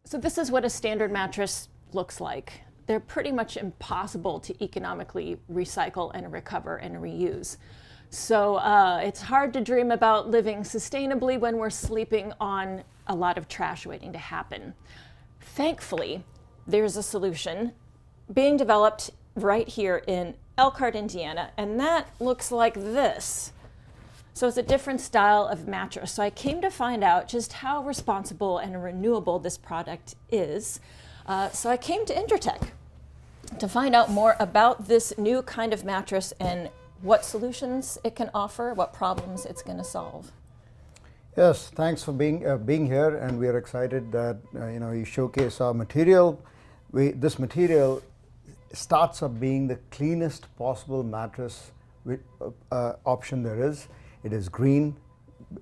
So this is what a standard mattress looks like. They're pretty much impossible to economically recycle and recover and reuse. So it's hard to dream about living sustainably when we're sleeping on a lot of trash waiting to happen. Thankfully, there's a solution being developed right here in Elkhart, Indiana, and that looks like this. So it's a different style of mattress. So I came to find out just how responsible and renewable this product is. So I came to Indratech to find out more about this new kind of mattress and what solutions it can offer, what problems it's going to solve. Yes, thanks for being here, and we are excited that you showcase our material. This material starts up being the cleanest possible mattress option there is. It is green,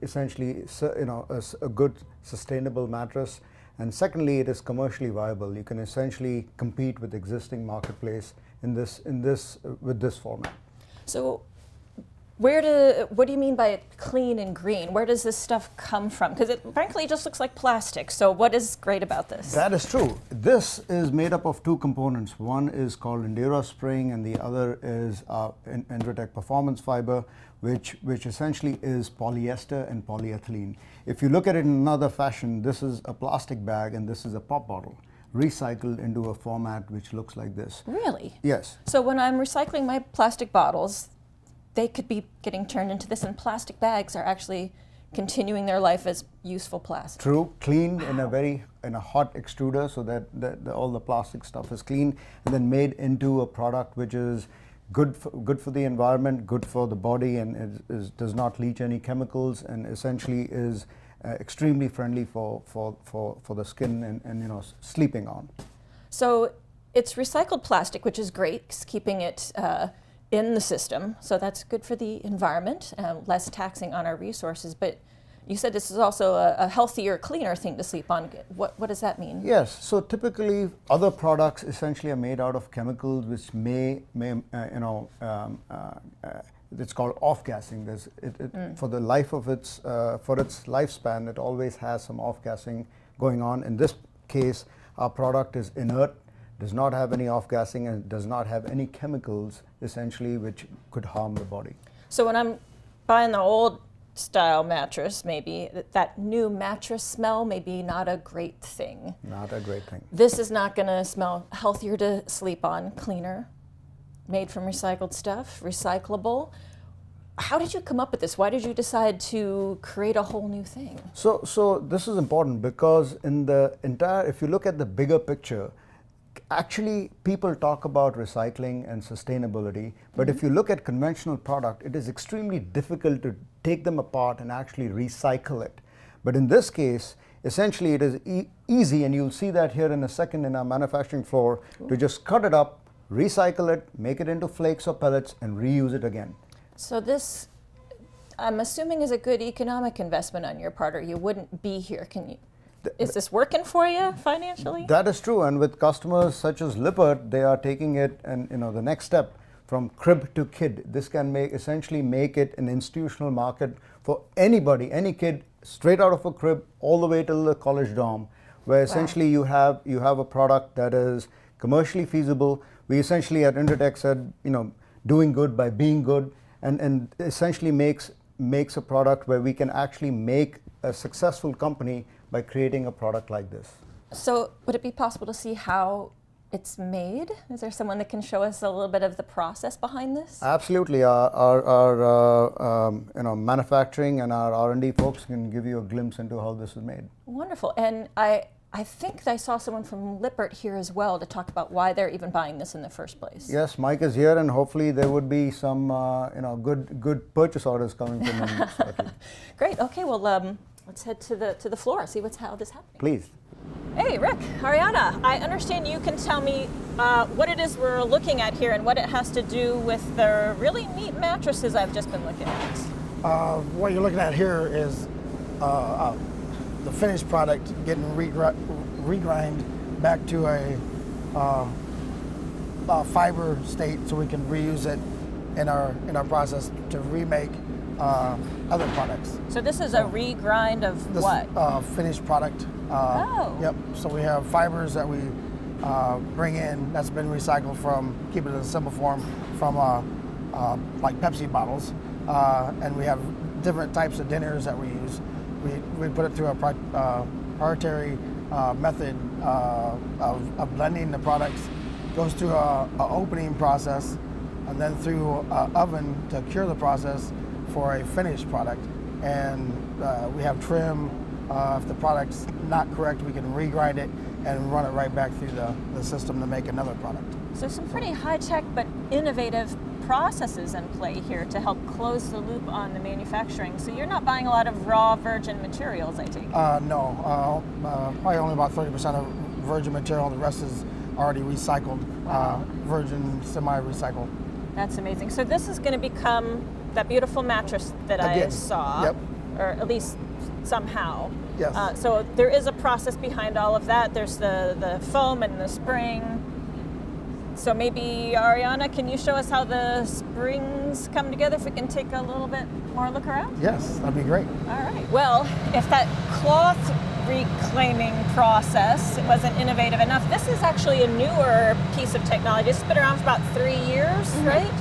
essentially, a good sustainable mattress. And secondly, it is commercially viable. You can essentially compete with existing marketplace with this format. So what do you mean by it clean and green? Where does this stuff come from? Because it frankly just looks like plastic. So what is great about this? That is true. This is made up of two components. One is called EnviroSpring and the other is Indratech Performance Fiber, which essentially is polyester and polyethylene. If you look at it in another fashion, this is a plastic bag and this is a pop bottle, recycled into a format which looks like this. Really? Yes. So when I'm recycling my plastic bottles, they could be getting turned into this, and plastic bags are actually continuing their life as useful plastic. True, cleaned in a hot extruder so that all the plastic stuff is clean and then made into a product which is good for the environment, good for the body, and does not leach any chemicals, and essentially is extremely friendly for the skin and sleeping on. So it's recycled plastic, which is great, 'cause keeping it in the system, so that's good for the environment, less taxing on our resources. But you said this is also a healthier, cleaner thing to sleep on. What does that mean? Yes, so typically other products essentially are made out of chemicals which it's called off-gassing. For the life of for its lifespan, it always has some off-gassing going on. In this case, our product is inert, does not have any off-gassing, and does not have any chemicals essentially which could harm the body. So when I'm buying the old style mattress, maybe that new mattress smell may be not a great thing. Not a great thing. This is not going to smell healthier to sleep on, cleaner, made from recycled stuff, recyclable. How did you come up with this? Why did you decide to create a whole new thing? So this is important because if you look at the bigger picture, actually people talk about recycling and sustainability, but if you look at conventional product, it is extremely difficult to take them apart and actually recycle it. But in this case, essentially it is easy, and you'll see that here in a second in our manufacturing floor, to just cut it up, recycle it, make it into flakes or pellets, and reuse it again. So this, I'm assuming, is a good economic investment on your part, or you wouldn't be here. Is this working for you financially? That is true, and with customers such as Lippert, they are taking it and the next step from crib to kid. This can essentially make it an institutional market for anybody, any kid, straight out of a crib all the way till the college dorm, where essentially you have a product that is commercially feasible. We essentially at Indratech said, doing good by being good, and essentially makes a product where we can actually make a successful company by creating a product like this. So would it be possible to see how it's made? Is there someone that can show us a little bit of the process behind this? Absolutely. Our manufacturing and our R&D folks can give you a glimpse into how this is made. Wonderful. And I think I saw someone from Lippert here as well to talk about why they're even buying this in the first place. Yes, Mike is here, and hopefully there would be some good purchase orders coming from him. Great. Okay. Well, let's head to the floor. See how this is happening. Please. Hey, Rick, Ariana. I understand you can tell me what it is we're looking at here and what it has to do with the really neat mattresses I've just been looking at. What you're looking at here is the finished product getting regrind back to a fiber state, so we can reuse it in our process to remake other products. So this is a regrind of This what? finished product. Oh. Yep. So we have fibers that we bring in that's been recycled from, keep it in a simple form, from like Pepsi bottles, and we have different types of dinners that we use. We put it through a proprietary method of blending the products. Goes through a opening process, and then through an oven to cure the process for a finished product. And we have trim. If the product's not correct, we can regrind it and run it right back through the system to make another product. So some pretty high-tech but innovative processes in play here to help close the loop on the manufacturing. So you're not buying a lot of raw virgin materials, I take it? No, probably only about 30% of virgin material. The rest is already recycled, virgin, semi-recycled. That's amazing. So this is going to become that beautiful mattress that I saw, Yep. or at least somehow. Yes. So there is a process behind all of that. There's the foam and the spring. So maybe, Ariana, can you show us how the springs come together if we can take a little bit more look around? Yes, that'd be great. All right. Well, if that cloth reclaiming process wasn't innovative enough, this is actually a newer piece of technology. It's been around for about 3 years, right?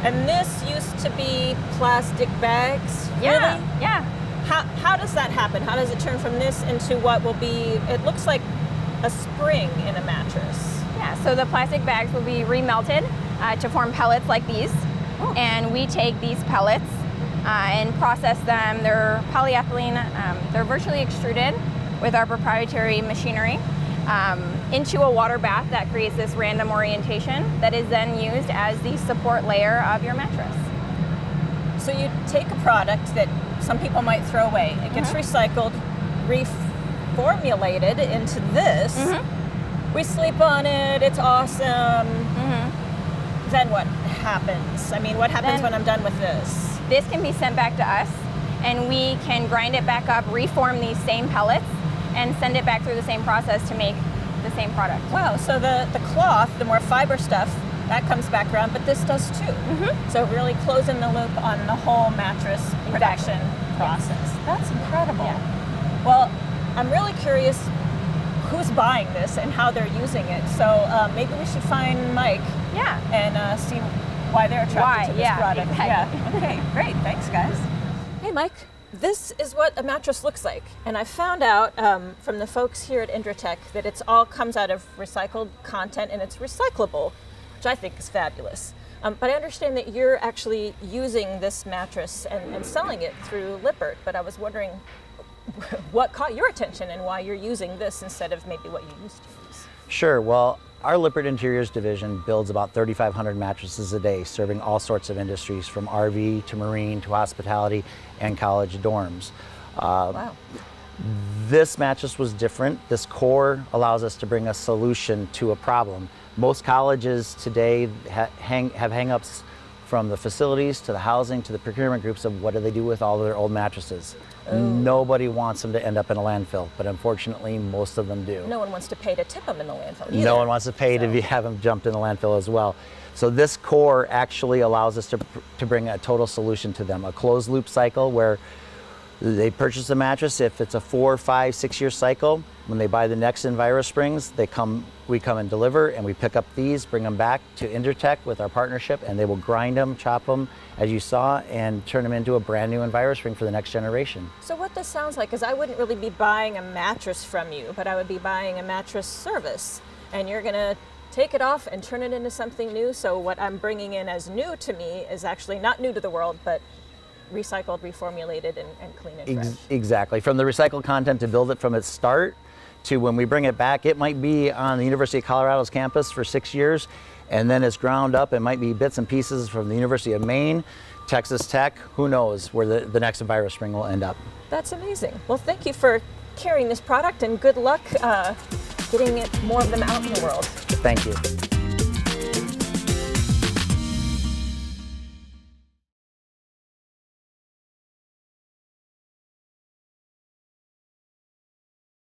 And this used to be plastic bags. Yeah, Really? yeah. How does that happen? How does it turn from this into what will be, it looks like a spring in a mattress? Yeah, so the plastic bags will be remelted to form pellets like these. Oh. And we take these pellets and process them. They're polyethylene. They're virtually extruded with our proprietary machinery into a water bath that creates this random orientation that is then used as the support layer of your mattress. So you take a product that some people might throw away. It gets recycled, reformulated into this. We sleep on it. It's awesome. Then what happens? I mean, what happens when I'm done with this? This can be sent back to us, and we can grind it back up, reform these same pellets, and send it back through the same process to make the same product. Wow, so the cloth, the more fiber stuff, that comes back around, but this does too. So really closing the loop on the whole mattress production process. That's incredible. Yeah. Well, I'm really curious who's buying this and how they're using it. So maybe we should find Mike and see why they're attracted to this product. Exactly. Yeah. Okay, great. Thanks, guys. Hey, Mike. This is what a mattress looks like. And I found out from the folks here at Indratech that it all comes out of recycled content and it's recyclable, which I think is fabulous. But I understand that you're actually using this mattress and selling it through Lippert. But I was wondering what caught your attention and why you're using this instead of maybe what you used to use. Sure. Well, our Lippert Interiors division builds about 3,500 mattresses a day, serving all sorts of industries from RV to marine to hospitality and college dorms. Wow. This mattress was different. This core allows us to bring a solution to a problem. Most colleges today have hang-ups from the facilities to the housing to the procurement groups of what do they do with all their old mattresses. Nobody wants them to end up in a landfill, but unfortunately most of them do. No one wants to pay to tip them in the landfill either. No one wants to pay to have them jumped in the landfill as well. So this core actually allows us to bring a total solution to them, a closed loop cycle where they purchase a mattress. If it's a 4, 5, 6 year cycle, when they buy the next EnviroSprings, we come and deliver, and we pick up these, bring them back to Indratech with our partnership, and they will grind them, chop them, as you saw, and turn them into a brand new EnviroSpring for the next generation. So what this sounds like is I wouldn't really be buying a mattress from you, but I would be buying a mattress service, and you're going to take it off and turn it into something new. So what I'm bringing in as new to me is actually not new to the world, but recycled, reformulated, and clean and fresh. Exactly. From the recycled content to build it from its start to when we bring it back, it might be on the University of Colorado's campus for 6 years, and then it's ground up. It might be bits and pieces from the University of Maine, Texas Tech, who knows where the next EnviroSpring will end up. That's amazing. Well, thank you for carrying this product, and good luck getting more of them out in the world. Thank you.